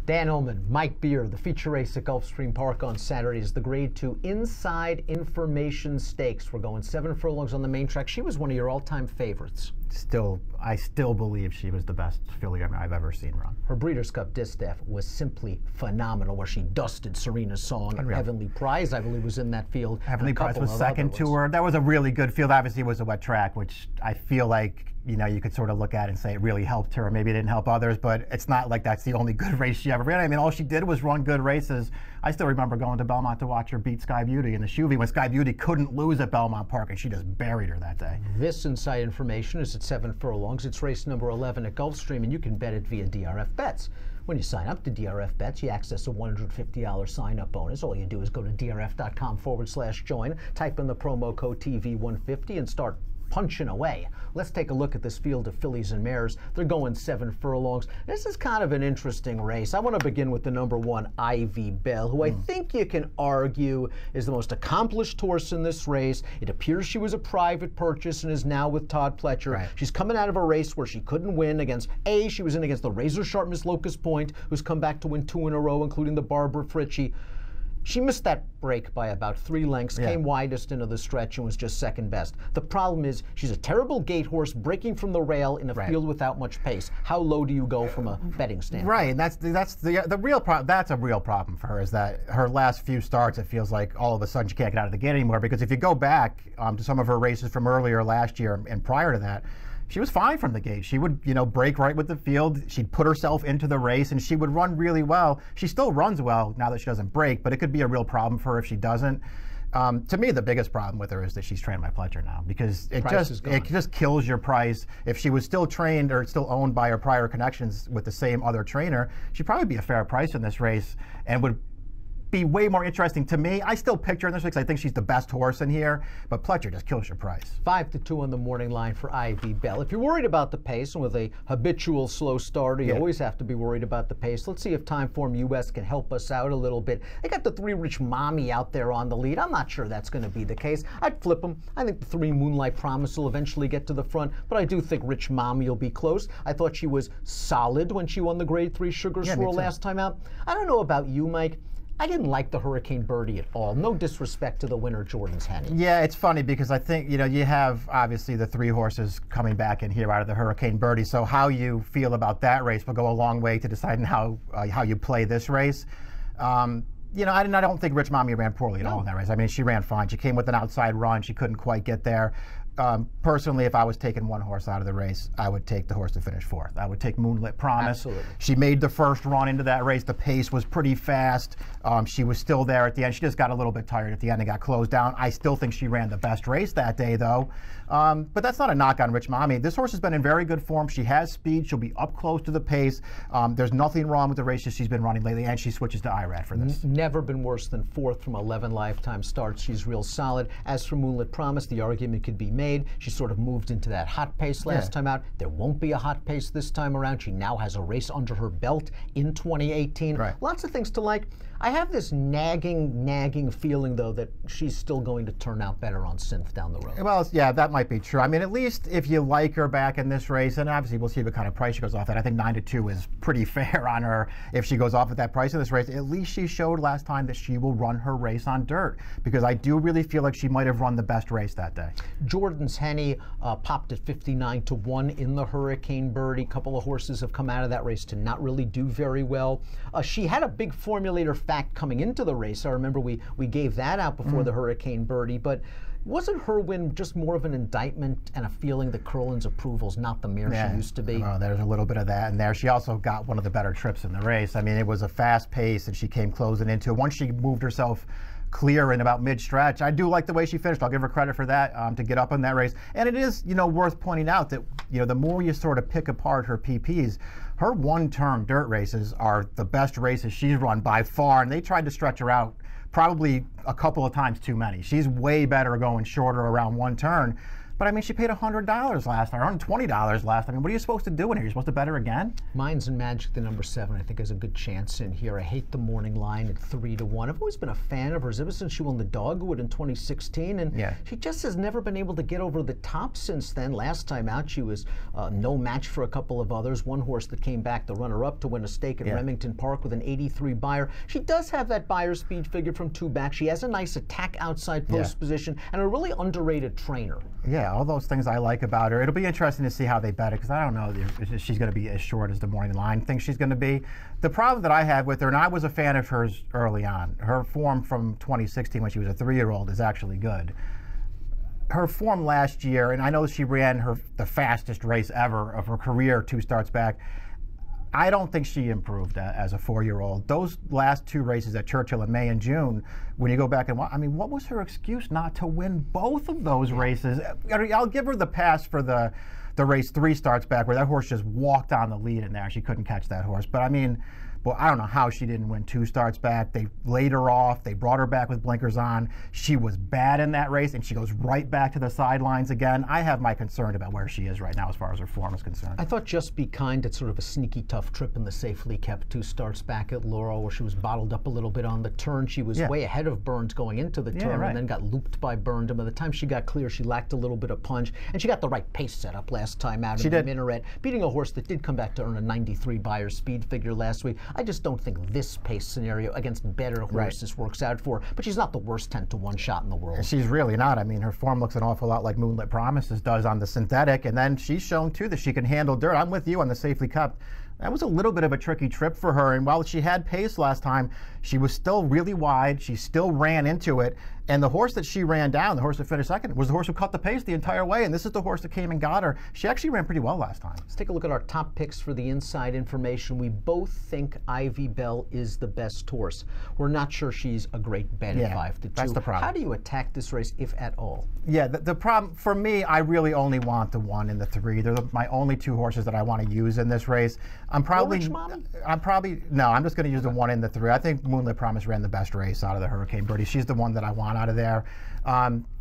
Dan Illman, Mike Beer, the feature race at Gulfstream Park on Saturday is the Grade 2 Inside Information Stakes. We're going 7 furlongs on the main track. She was one of your all-time favorites. I still believe she was the best filly I've ever seen run. Her Breeders' Cup Distaff was simply phenomenal, where she dusted Serena's Song. And Heavenly Prize, I believe, was in that field. Heavenly Prize was second to her. That was a really good field. Obviously, it was a wet track, which I feel like, you know, you could sort of look at and say it really helped her. Maybe it didn't help others, but it's not like that's the only good race she ever ran. I mean, all she did was run good races. I still remember going to Belmont to watch her beat Sky Beauty in the Chuvy when Sky Beauty couldn't lose at Belmont Park, and she just buried her that day. This Inside Information is at 7 furlongs. It's race number 11 at Gulfstream, and you can bet it via DRF Bets. When you sign up to DRF Bets, you access a $150 sign-up bonus. All you do is go to drf.com/join, type in the promo code TV150, and start punching away. Let's take a look at this field of fillies and mares. They're going 7 furlongs. This is kind of an interesting race. I want to begin with the number 1, Ivy Bell, who I think you can argue is the most accomplished horse in this race. It appears she was a private purchase and is now with Todd Pletcher. Right. She's coming out of a race where she couldn't win against, she was in against the razor sharp Miss Locust Point, who's come back to win 2 in a row, including the Barbara Fritchie. She missed that break by about 3 lengths, came widest into the stretch, and was just second best. The problem is she's a terrible gate horse breaking from the rail in a field without much pace. How low do you go from a betting standpoint? Right, and that's the real problem. That's a real problem for her, is that her last few starts, it feels like all of a sudden she can't get out of the gate anymore. Because if you go back to some of her races from earlier last year and prior to that, she was fine from the gate. She would, break right with the field. She'd put herself into the race, and she would run really well. She still runs well now that she doesn't break, but it could be a real problem for her if she doesn't. To me, the biggest problem with her is that she's trained by Pletcher now, because it just kills your price. If she was still trained or still owned by her prior connections with the same other trainer, she'd probably be a fair price in this race and would be way more interesting to me. I still picture her in this because I think she's the best horse in here, but Pletcher just kills your price. 5-2 on the morning line for Ivy Bell. If you're worried about the pace, and with a habitual slow starter, you always have to be worried about the pace. Let's see if Timeform US can help us out a little bit. They got the 3 Rich Mommy out there on the lead. I'm not sure that's going to be the case. I'd flip them. I think the 3 Moonlight Promise will eventually get to the front, but I do think Rich Mommy will be close. I thought she was solid when she won the Grade 3 Sugar Swirl last time out. I don't know about you, Mike. I didn't like the Hurricane Birdie at all. No disrespect to the winner, Jordan's Henny. Yeah, it's funny because I think, you have obviously the 3 horses coming back in here out of the Hurricane Birdie. So how you feel about that race will go a long way to deciding how you play this race. I don't think Rich Mommy ran poorly at all in that race. I mean, she ran fine. She came with an outside run. She couldn't quite get there. Personally, if I was taking one horse out of the race, I would take the horse to finish 4th. I would take Moonlit Promise. Absolutely. She made the first run into that race. The pace was pretty fast. She was still there at the end. She just got a little bit tired at the end and got closed down. I still think she ran the best race that day, though. But that's not a knock on Rich Mommy. This horse has been in very good form. She has speed. She'll be up close to the pace. There's nothing wrong with the races she's been running lately, and she switches to IRAD for this. Never been worse than 4th from 11 lifetime starts. She's real solid. As for Moonlit Promise, the argument could be made. She sort of moved into that hot pace last time out. There won't be a hot pace this time around. She now has a race under her belt in 2018. Lots of things to like. I have this nagging feeling, though, that she's still going to turn out better on synth down the road. Well, yeah, that might be true. I mean, at least if you like her back in this race, and obviously we'll see what kind of price she goes off at. I think 9-2 is pretty fair on her if she goes off at that price in this race. At least she showed last time that she will run her race on dirt, because I do really feel like she might have run the best race that day. Jordan's Henny popped at 59-1 in the Hurricane Birdie. A couple of horses have come out of that race to not really do very well. She had a big formulator fact coming into the race. I remember we gave that out before the Hurricane Birdie, but wasn't her win just more of an indictment and a feeling that Curlin's approval's not the mare she used to be? Oh, there's a little bit of that in there. She also got one of the better trips in the race. I mean, it was a fast pace, and she came closing into it. Once she moved herself clear in about mid-stretch, I do like the way she finished. I'll give her credit for that, to get up in that race. And it is, worth pointing out that, the more you sort of pick apart her PPs, her one-turn dirt races are the best races she's run by far, and they tried to stretch her out probably a couple of times too many. She's way better going shorter around one turn. But I mean, she paid $100 last time, or $120 last time. I mean, what are you supposed to do in here? You're supposed to bet her again? Mine's in Magic, the number 7, I think has a good chance in here. I hate the morning line at 3-1. I've always been a fan of hers ever since she won the Dogwood in 2016, and she just has never been able to get over the top since then. Last time out, she was no match for a couple of others. One horse that came back, the runner-up, to win a stake at Remington Park with an 83 buyer. She does have that buyer speed figure from 2 back. She has a nice attack outside post position and a really underrated trainer. Yeah, all those things I like about her. It'll be interesting to see how they bet it, because I don't know if she's going to be as short as the morning line thinks she's going to be. The problem that I have with her, and I was a fan of hers early on, her form from 2016 when she was a 3-year-old is actually good. Her form last year, and I know she ran the fastest race ever of her career 2 starts back, I don't think she improved as a 4-year-old. Those last 2 races at Churchill in May and June, when you go back and watch, I mean, what was her excuse not to win both of those races? I'll give her the pass for the race 3 starts back, where that horse just walked on the lead in there and she couldn't catch that horse. But I mean, well, I don't know how she didn't win 2 starts back. They laid her off. They brought her back with blinkers on. She was bad in that race, and she goes right back to the sidelines again. I have my concern about where she is right now as far as her form is concerned. I thought Just Be Kind had sort of a sneaky tough trip in the safely kept 2 starts back at Laurel, where she was bottled up a little bit on the turn. She was way ahead of Burns going into the turn, and then got looped by Burns. And by the time she got clear, she lacked a little bit of punch, and she got the right pace set up last time out in the Minaret, beating a horse that did come back to earn a 93 buyer speed figure last week. I just don't think this pace scenario against better horses works out for her, but she's not the worst 10-to-1 shot in the world. She's really not. I mean, her form looks an awful lot like Moonlit Promises does on the synthetic, and then she's shown too that she can handle dirt. I'm with you on the safely cup. That was a little bit of a tricky trip for her, and while she had pace last time, she was still really wide. She still ran into it, and the horse that she ran down, the horse that finished second, was the horse who cut the pace the entire way, and this is the horse that came and got her. She actually ran pretty well last time. Let's take a look at our top picks for the inside information. We both think Ivy Bell is the best horse. We're not sure she's a great bet at 5-2. That's the problem. How do you attack this race, if at all? Yeah, the problem, for me, I really only want the 1 and the 3. They're my only 2 horses that I want to use in this race. I'm probably just going to use the 1 and the 3. I think Moonlit Promise ran the best race out of the Hurricane Birdie. She's the one that I want out of there.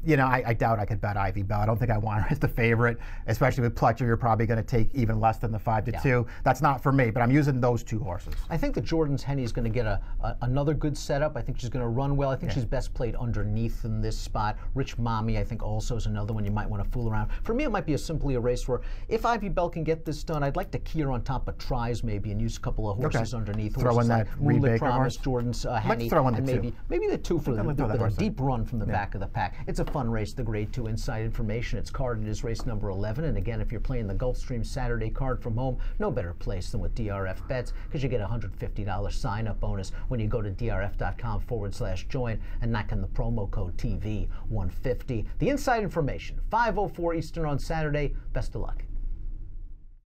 You know, I doubt I could bet Ivy Bell. I don't think I want her as the favorite, especially with Pletcher. You're probably going to take even less than the 5-2. That's not for me, but I'm using those 2 horses. I think that Jordan's Henny is going to get another good setup. I think she's going to run well. I think she's best played underneath in this spot. Rich Mommy, I think, also is another one you might want to fool around. For me, it might be simply a race where if Ivy Bell can get this done, I'd like to key her on top of tries maybe and use a couple of horses underneath. Throw in that Moonlit Promise, horse. Jordan's Henny, and maybe the 2 for the deep run from the back of the pack. It's a fun race, the Grade 2 Inside Information. It's carded as race number 11, and again, if you're playing the Gulfstream Saturday card from home, no better place than with DRF Bets, because you get a $150 sign-up bonus when you go to drf.com/join and knock in the promo code TV150. The Inside Information, 5:04 Eastern on Saturday. Best of luck.